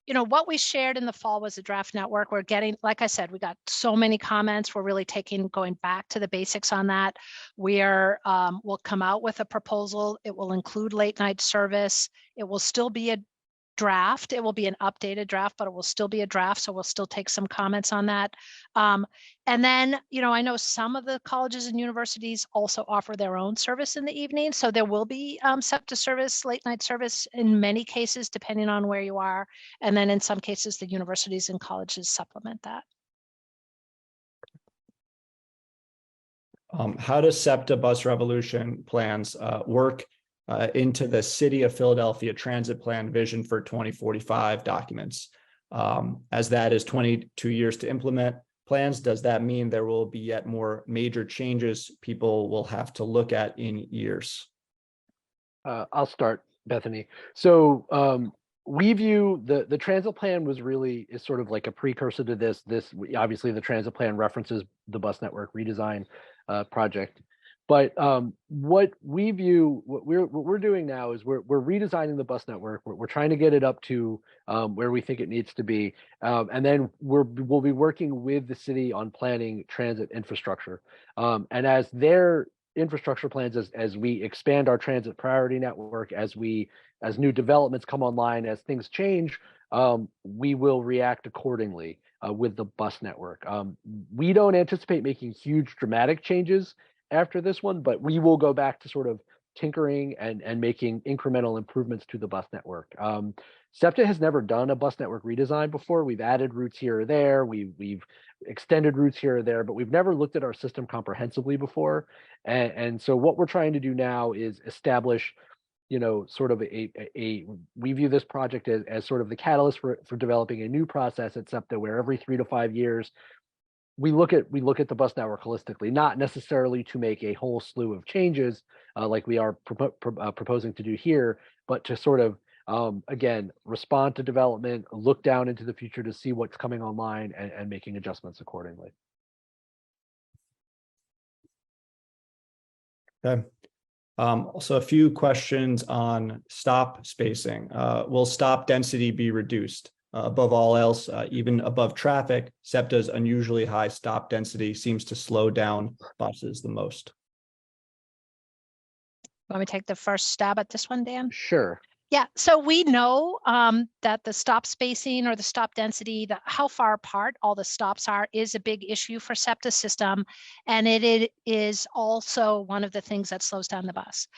What we shared in the fall was a draft network. We're getting, like I said, we got so many comments. We're really going back to the basics on that. We'll come out with a proposal. It will include late night service. It will still be a draft. It will be an updated draft, but it will still be a draft. So we'll still take some comments on that. And then, I know some of the colleges and universities also offer their own service in the evening. So there will be SEPTA service, late night service in many cases, depending on where you are. And then in some cases, the universities and colleges supplement that. How does SEPTA Bus Revolution plans work into the City of Philadelphia Transit Plan Vision for 2045 documents? As that is 22 years to implement plans, does that mean there will be yet more major changes people will have to look at in years? I'll start, Bethany. So we view the transit plan is sort of like a precursor to this. Obviously the transit plan references the bus network redesign project. But what we're doing now is we're redesigning the bus network. We're trying to get it up to where we think it needs to be, and then we'll be working with the city on planning transit infrastructure. And as their infrastructure plans, as we expand our transit priority network, as new developments come online, as things change, we will react accordingly. with the bus network. We don't anticipate making huge dramatic changes after this one, but we will go back to sort of tinkering and making incremental improvements to the bus network. SEPTA has never done a bus network redesign before. We've added routes here or there. We've extended routes here or there, but we've never looked at our system comprehensively before. And so what we're trying to do now is establish, sort of we view this project as sort of the catalyst for developing a new process at SEPTA, where every 3 to 5 years, we look at the bus network holistically, not necessarily to make a whole slew of changes like we are proposing to do here, but to sort of, again, respond to development, look down into the future to see what's coming online and making adjustments accordingly. Okay. Also, a few questions on stop spacing. Will stop density be reduced? Above all else, even above traffic, SEPTA's unusually high stop density seems to slow down buses the most. Want me to take the first stab at this one, Dan? Sure. Yeah, so we know that the stop spacing or the stop density, how far apart all the stops are, is a big issue for SEPTA system, and it is also one of the things that slows down the bus.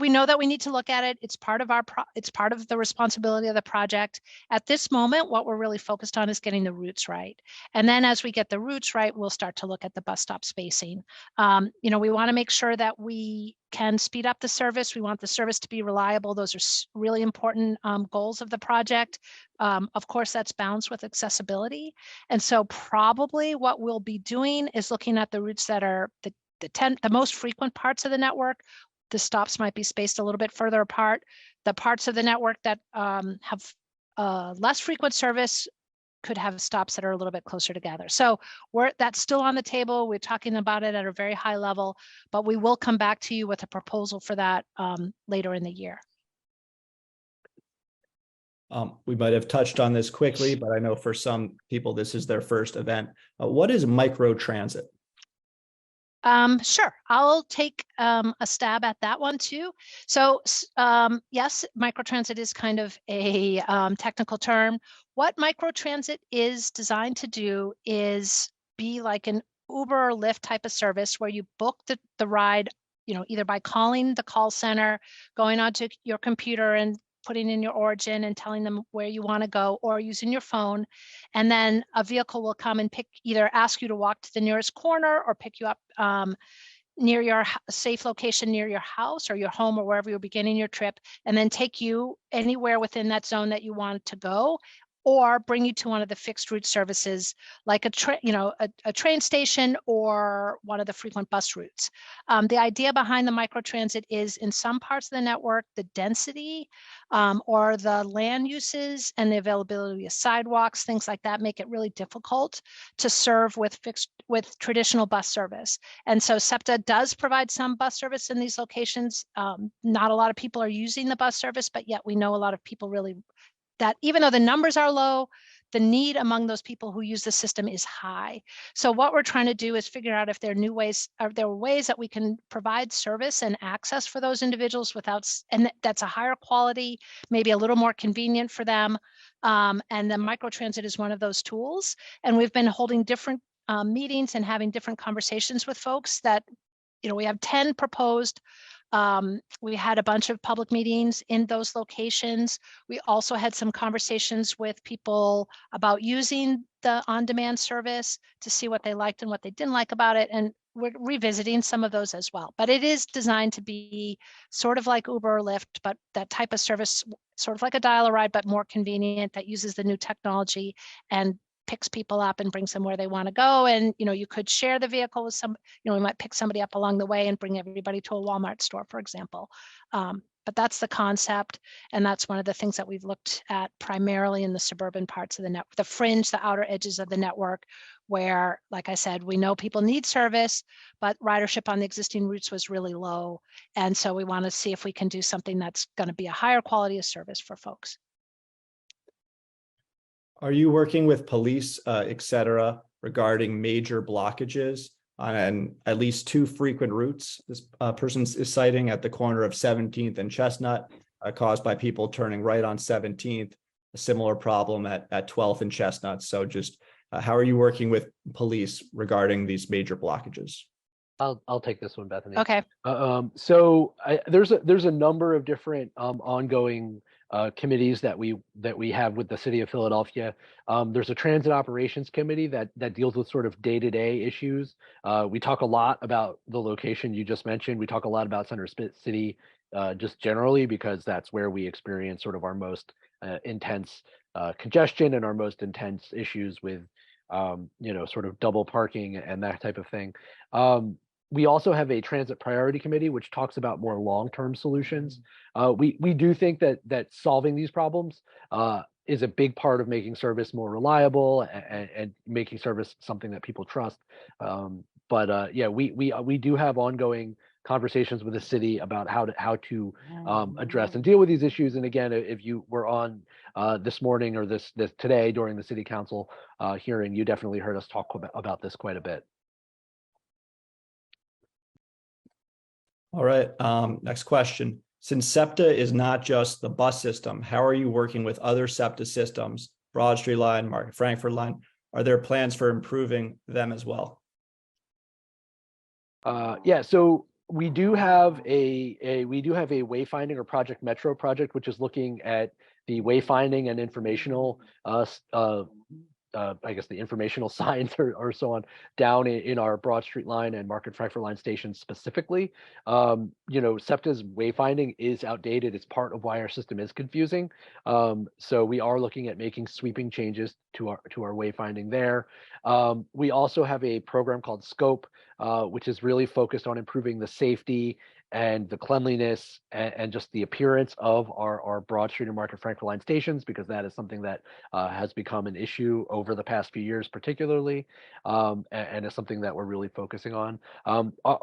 We know that we need to look at it. It's part of it's part of the responsibility of the project. At this moment, what we're really focused on is getting the routes right. And then as we get the routes right, we'll start to look at the bus stop spacing. We want to make sure that we can speed up the service. We want the service to be reliable. Those are really important goals of the project. Of course, that's balanced with accessibility. And so probably what we'll be doing is looking at the routes that are the most frequent parts of the network. The stops might be spaced a little bit further apart. The parts of the network that have less frequent service could have stops that are a little bit closer together. So that's still on the table. We're talking about it at a very high level, but we will come back to you with a proposal for that later in the year. We might have touched on this quickly, but I know for some people this is their first event. What is microtransit? Sure, I'll take a stab at that one too. So yes, microtransit is kind of a technical term. What microtransit is designed to do is be like an Uber or Lyft type of service where you book the ride, either by calling the call center, going onto your computer and putting in your origin and telling them where you want to go, or using your phone, and then a vehicle will come and either ask you to walk to the nearest corner or pick you up near your safe location near your house or your home or wherever you're beginning your trip, and then take you anywhere within that zone that you want to go, or bring you to one of the fixed route services like a train station or one of the frequent bus routes. The idea behind the microtransit is in some parts of the network, the density or the land uses and the availability of sidewalks, things like that, make it really difficult to serve with traditional bus service. And so SEPTA does provide some bus service in these locations. Not a lot of people are using the bus service, but yet we know a lot of people really that even though the numbers are low, the need among those people who use the system is high. So what we're trying to do is figure out if there are ways that we can provide service and access for those individuals and that's a higher quality, maybe a little more convenient for them. And the microtransit is one of those tools. And we've been holding different meetings and having different conversations with folks that, we have 10 proposed. We had a bunch of public meetings in those locations. We also had some conversations with people about using the on-demand service to see what they liked and what they didn't like about it. And we're revisiting some of those as well. But it is designed to be sort of like Uber or Lyft, but that type of service, sort of like a dial-a-ride, but more convenient, that uses the new technology and picks people up and brings them where they want to go. And, you could share the vehicle with we might pick somebody up along the way and bring everybody to a Walmart store, for example. But that's the concept. And that's one of the things that we've looked at primarily in the suburban parts of the network, the fringe, the outer edges of the network, where, like I said, we know people need service, but ridership on the existing routes was really low. And so we want to see if we can do something that's going to be a higher quality of service for folks. Are you working with police, et cetera, regarding major blockages on at least 2 frequent routes this person is citing at the corner of 17th and Chestnut, caused by people turning right on 17th, similar problem at 12th and Chestnut. So just how are you working with police regarding these major blockages? I'll take this one, Bethany. Okay. So there's a number of different ongoing committees that we have with the city of Philadelphia. There's a transit operations committee that deals with sort of day-to-day issues. We talk a lot about the location you just mentioned. We talk a lot about Center City just generally because that's where we experience sort of our most intense congestion and our most intense issues with sort of double parking and that type of thing. We also have a transit priority committee, which talks about more long-term solutions. We do think that solving these problems is a big part of making service more reliable and making service something that people trust. Yeah, we do have ongoing conversations with the city about how to address and deal with these issues. And again, if you were on this morning or this today during the city council hearing, you definitely heard us talk about this quite a bit. All right, next question. Since SEPTA is not just the bus system, how are you working with other SEPTA systems, Broad Street Line, Market Frankford Line? Are there plans for improving them as well? Yeah, so we do have a wayfinding or Project Metro project, which is looking at the wayfinding and informational I guess the informational signs or so on down in our Broad Street Line and Market Frankford Line stations specifically. SEPTA's wayfinding is outdated. It's part of why our system is confusing. So we are looking at making sweeping changes to our wayfinding there. We also have a program called Scope, which is really focused on improving the safety and the cleanliness and just the appearance of our Broad Street and Market Frankford Line stations, because that is something that has become an issue over the past few years, particularly, and is something that we're really focusing on.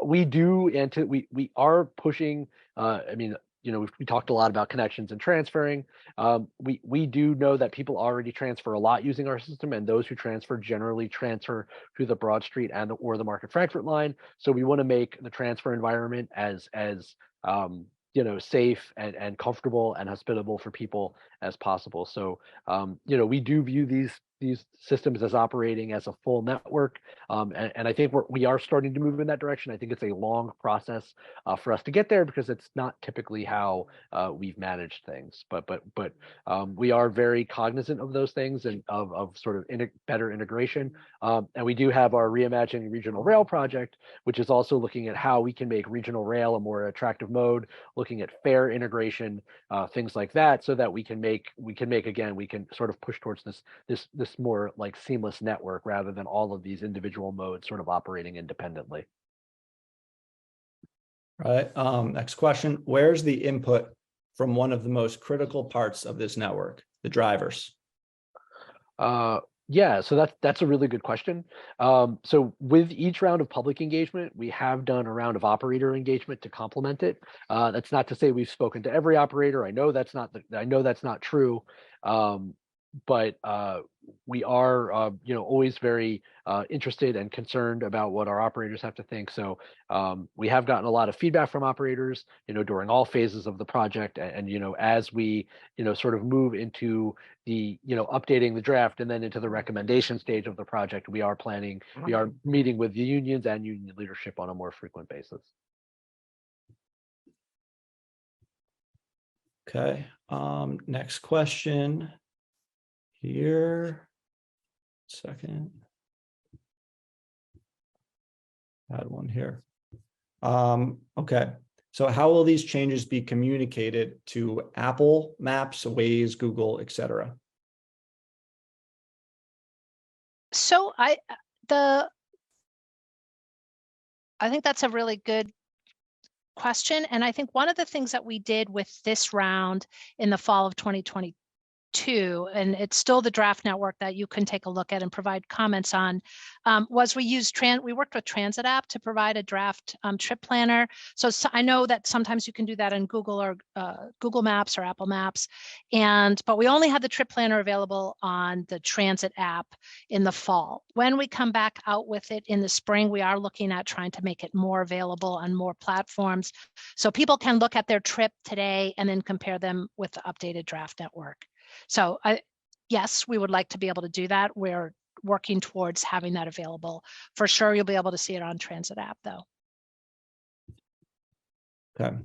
We are pushing. We talked a lot about connections and transferring. We do know that people already transfer a lot using our system, and those who transfer generally transfer to the Broad Street or the Market Frankford Line. So we want to make the transfer environment as safe and comfortable and hospitable for people as possible. So we do view these systems as operating as a full network, and I think we are starting to move in that direction. I think it's a long process for us to get there because it's not typically how we've managed things. But we are very cognizant of those things and of sort of better integration. And we do have our Reimagining Regional Rail project, which is also looking at how we can make regional rail a more attractive mode, looking at fare integration, things like that, so that we can sort of push towards this more like seamless network rather than all of these individual modes sort of operating independently. All right. Next question. Where's the input from one of the most critical parts of this network, the drivers? Yeah, so that's a really good question. So with each round of public engagement, we have done a round of operator engagement to complement it. That's not to say we've spoken to every operator. I know that's not true. But we are, always very interested and concerned about what our operators have to think. So we have gotten a lot of feedback from operators, during all phases of the project, and as we, sort of move into the, updating the draft and then into the recommendation stage of the project, we are meeting with the unions and union leadership on a more frequent basis. Okay. Next question. Here, second. Add one here. Okay. So how will these changes be communicated to Apple Maps, Waze, Google, etc.? So I think that's a really good question. And I think one of the things that we did with this round in the fall of 2022, and it's still the draft network that you can take a look at and provide comments on, was we worked with Transit app to provide a draft trip planner. So I know that sometimes you can do that in Google or Google Maps or Apple Maps, but we only had the trip planner available on the Transit app in the fall. When we come back out with it in the spring, we are looking at trying to make it more available on more platforms, so people can look at their trip today and then compare them with the updated draft network. So yes, we would like to be able to do that. We're working towards having that available. For sure, you'll be able to see it on Transit app, though. Okay,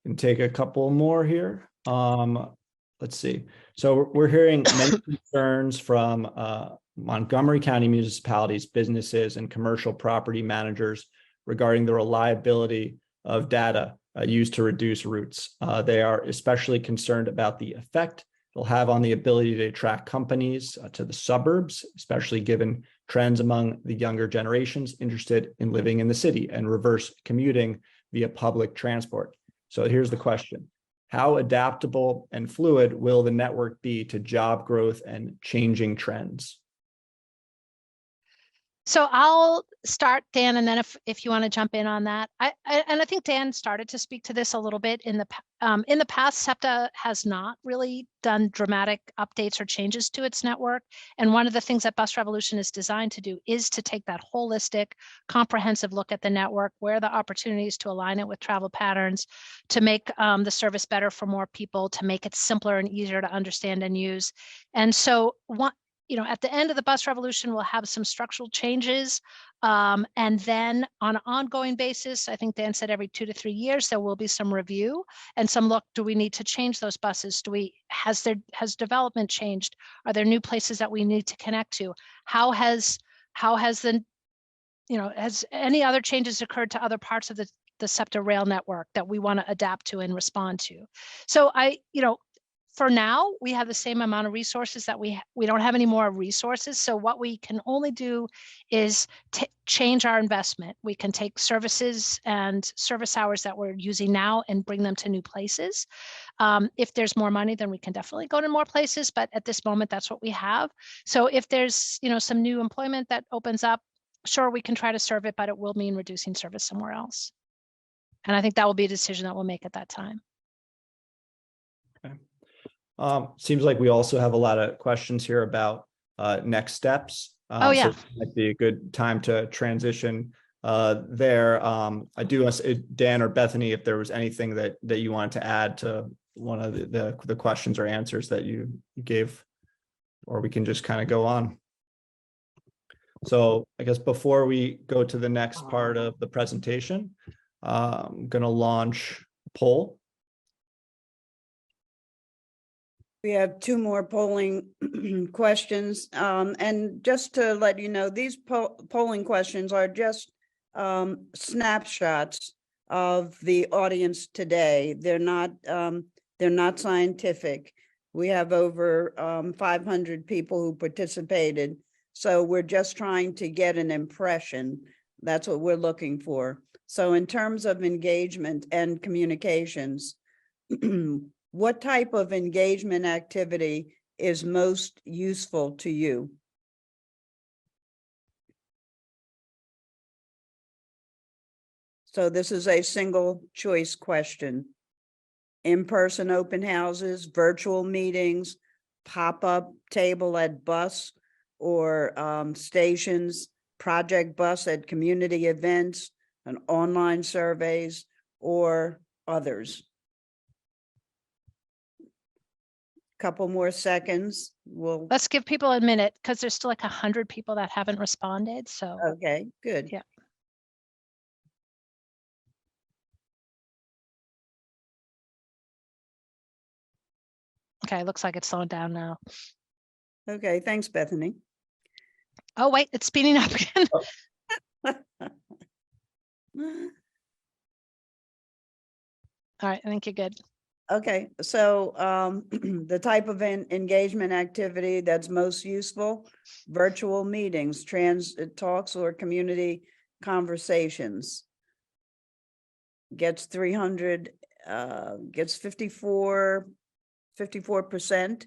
can take a couple more here. Let's see. So we're hearing many concerns from Montgomery County municipalities, businesses, and commercial property managers regarding the reliability of data used to reduce routes. They are especially concerned about the effect it'll have on the ability to attract companies to the suburbs, especially given trends among the younger generations interested in living in the city and reverse commuting via public transport. So here's the question. How adaptable and fluid will the network be to job growth and changing trends? So I'll start, Dan, and then if you want to jump in on that, and I think Dan started to speak to this a little bit in the past. SEPTA has not really done dramatic updates or changes to its network, and one of the things that Bus Revolution is designed to do is to take that holistic, comprehensive look at the network, where the opportunities to align it with travel patterns, to make the service better for more people, to make it simpler and easier to understand and use. And so at the end of the Bus Revolution, we'll have some structural changes. And then on an ongoing basis, I think Dan said every 2 to 3 years, there will be some review and some look, do we need to change those buses? Has development changed? Are there new places that we need to connect to? Has any other changes occurred to other parts of the SEPTA rail network that we want to adapt to and respond to? So for now, we have the same amount of resources that we don't have any more resources. So what we can only do is change our investment. We can take services and service hours that we're using now and bring them to new places. If there's more money, then we can definitely go to more places. But at this moment, that's what we have. So if there's some new employment that opens up, sure, we can try to serve it, but it will mean reducing service somewhere else. And I think that will be a decision that we'll make at that time. Okay. Seems like we also have a lot of questions here about next steps. Oh, yeah. So it might be a good time to transition there. I do ask Dan or Bethany if there was anything that you wanted to add to one of the questions or answers that you gave, or we can just kind of go on. So I guess before we go to the next part of the presentation, I'm going to launch a poll. We have 2 more polling questions. And just to let you know, these polling questions are just snapshots of the audience today. They're not scientific. We have over 500 people who participated. So we're just trying to get an impression. That's what we're looking for. So in terms of engagement and communications, what type of engagement activity is most useful to you? So this is a single choice question. In-person open houses, virtual meetings, pop-up table at bus or stations, project bus at community events, and online surveys, or others. Couple more seconds. Let's give people a minute because there's still like 100 people that haven't responded. So okay, good. Yeah. Okay, looks like it's slowing down now. Okay, thanks, Bethany. Oh wait, it's speeding up again. All right, I think you're good. Okay, so the type of engagement activity that's most useful: virtual meetings, talks, or community conversations. Gets 300, gets 54%.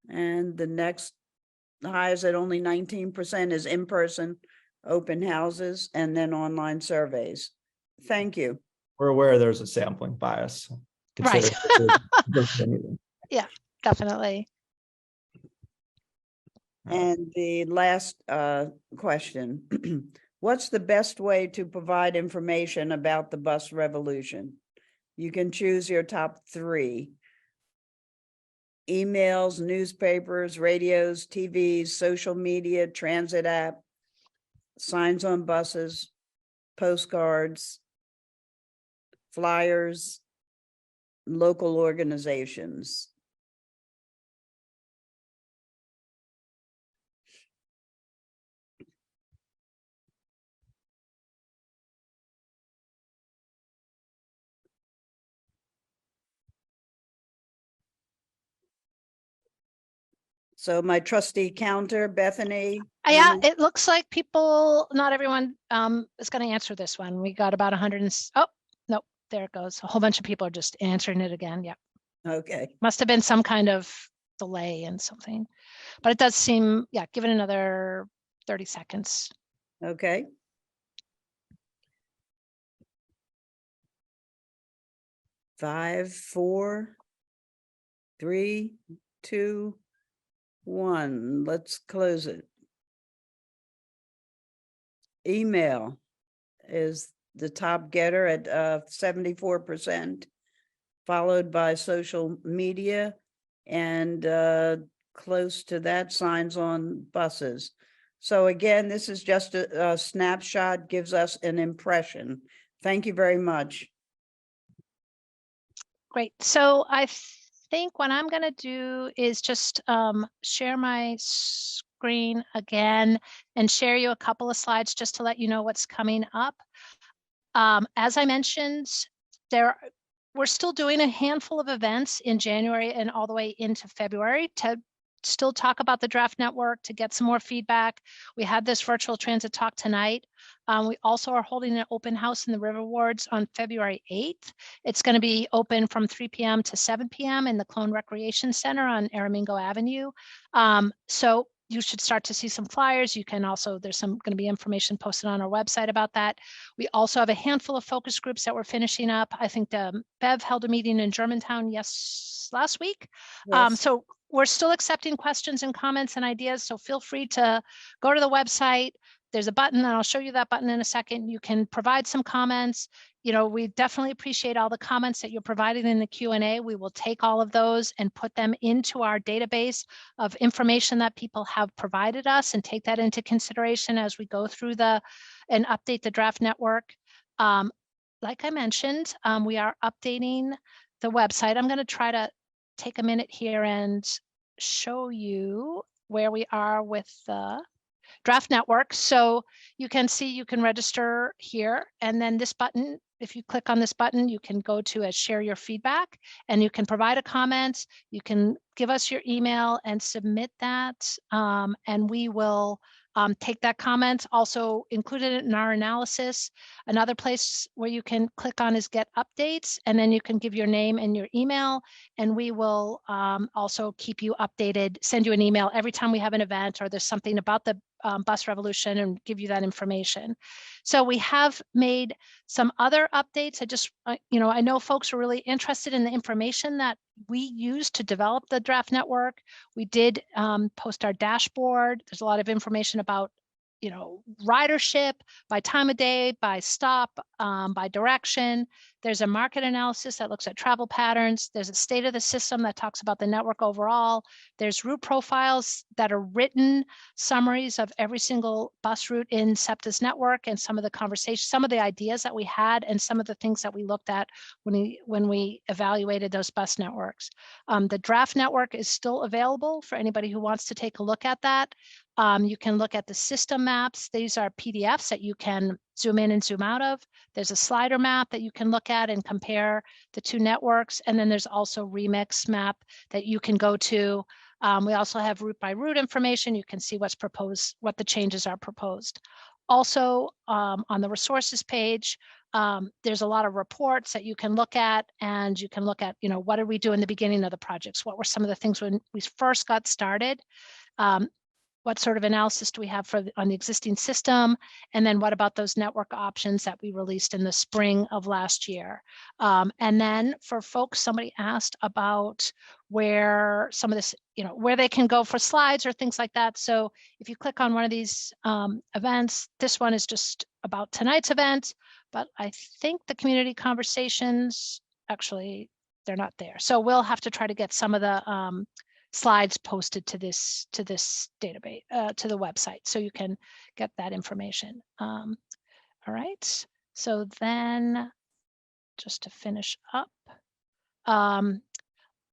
And the next highest at only 19% is in-person open houses and then online surveys. Thank you. We're aware there's a sampling bias. Right. Yeah, definitely. And the last question, what's the best way to provide information about the bus revolution? You can choose your top 3. emails, newspapers, radios, TVs, social media, transit app, signs on buses, postcards, flyers, local organizations. So my trustee counter, Bethany. Yeah, it looks like people, not everyone is going to answer this one. We got about 100 and, oh, no, there it goes. A whole bunch of people are just answering it again. Yeah. Okay. Must have been some kind of delay in something, but it does seem, yeah, give it another 30 seconds. Okay. Five, four, three, two, one. Let's close it. Email is the top getter at 74%, followed by social media, and close to that, signs on buses. So again, this is just a snapshot, gives us an impression. Thank you very much. Great. So I think what I'm going to do is just share my screen again and share you a couple of slides just to let you know what's coming up. As I mentioned, we're still doing a handful of events in January and all the way into February to still talk about the draft network, to get some more feedback. We had this virtual transit talk tonight. We also are holding an open house in the River Wards on February 8th. It's going to be open from 3 p.m. to 7 p.m. in the Clone Recreation Center on Aramingo Avenue. So you should start to see some flyers. You can also, there's going to be information posted on our website about that. We also have a handful of focus groups that we're finishing up. I think Bev held a meeting in Germantown last week. Yes. So we're still accepting questions and comments and ideas. So feel free to go to the website. There's a button, and I'll show you that button in a second. You can provide some comments. You know, we definitely appreciate all the comments that you're providing in the Q&A. We will take all of those and put them into our database of information that people have provided us and take that into consideration as we go through and update the draft network. Like I mentioned, we are updating the website. I'm going to try to take a minute here and show you where we are with the draft network. So you can see you can register here, and then this button, if you click on this button, you can go to a share your feedback, and you can provide a comment. You can give us your email and submit that, and we will take that comment, also included it in our analysis. Another place where you can click on is get updates, and then you can give your name and your email, and we will also keep you updated, send you an email every time we have an event or there's something about the bus revolution, and give you that information. So we have made some other updates. I just, I know folks are really interested in the information that we use to develop the draft network. We did post our dashboard. There's a lot of information about, ridership by time of day, by stop, by direction. There's a market analysis that looks at travel patterns. There's a state of the system that talks about the network overall. There's route profiles that are written summaries of every single bus route in SEPTA's network, and some of the conversations, some of the ideas that we had, and some of the things that we looked at when we evaluated those bus networks. The draft network is still available for anybody who wants to take a look at that. You can look at the system maps. These are PDFs that you can zoom in and zoom out of. There's a slider map that you can look at and compare the two networks. And then there's also remix map that you can go to. We also have route by route information. You can see what's proposed, what the changes are proposed. Also, on the resources page, there's a lot of reports that you can look at, and you can look at, what did we do in the beginning of the projects? What were some of the things when we first got started? What sort of analysis do we have on the existing system? And then what about those network options that we released in the spring of last year? And then for folks, somebody asked about where some of this, where they can go for slides or things like that. So if you click on one of these events, this one is just about tonight's event, but I think the community conversations, actually, they're not there. So we'll have to try to get some of the slides posted to this database, to the website, so you can get that information. All right. So then, just to finish up,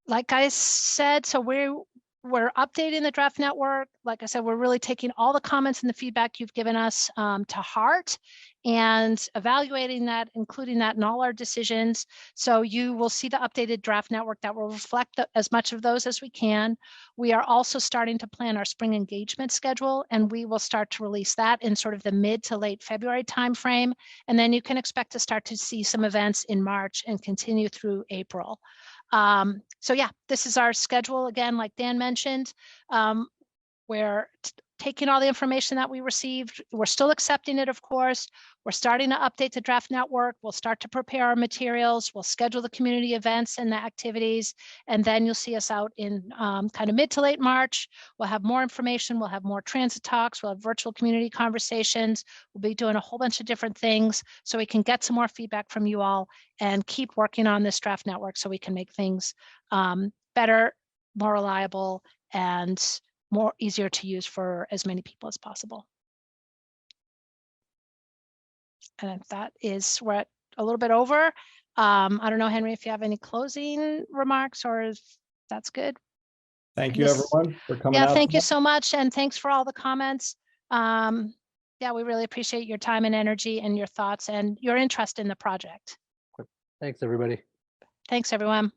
like I said, so we're updating the draft network. Like I said, we're really taking all the comments and the feedback you've given us to heart and evaluating that, including that in all our decisions. So you will see the updated draft network that will reflect as much of those as we can. We are also starting to plan our spring engagement schedule, and we will start to release that in sort of the mid to late February timeframe. And then you can expect to start to see some events in March and continue through April. So yeah, this is our schedule again, like Dan mentioned. We're taking all the information that we received. We're still accepting it, of course. We're starting to update the draft network. We'll start to prepare our materials. We'll schedule the community events and the activities. And then you'll see us out in kind of mid to late March. We'll have more information. We'll have more transit talks. We'll have virtual community conversations. We'll be doing a whole bunch of different things so we can get some more feedback from you all and keep working on this draft network so we can make things better, more reliable, and more easier to use for as many people as possible. And that is, we're at a little bit over. I don't know, Henry, if you have any closing remarks, or if that's good. Thank you, everyone, for coming out. Yeah, thank you so much. And thanks for all the comments. Yeah, we really appreciate your time and energy and your thoughts and your interest in the project. Thanks, everybody. Thanks, everyone.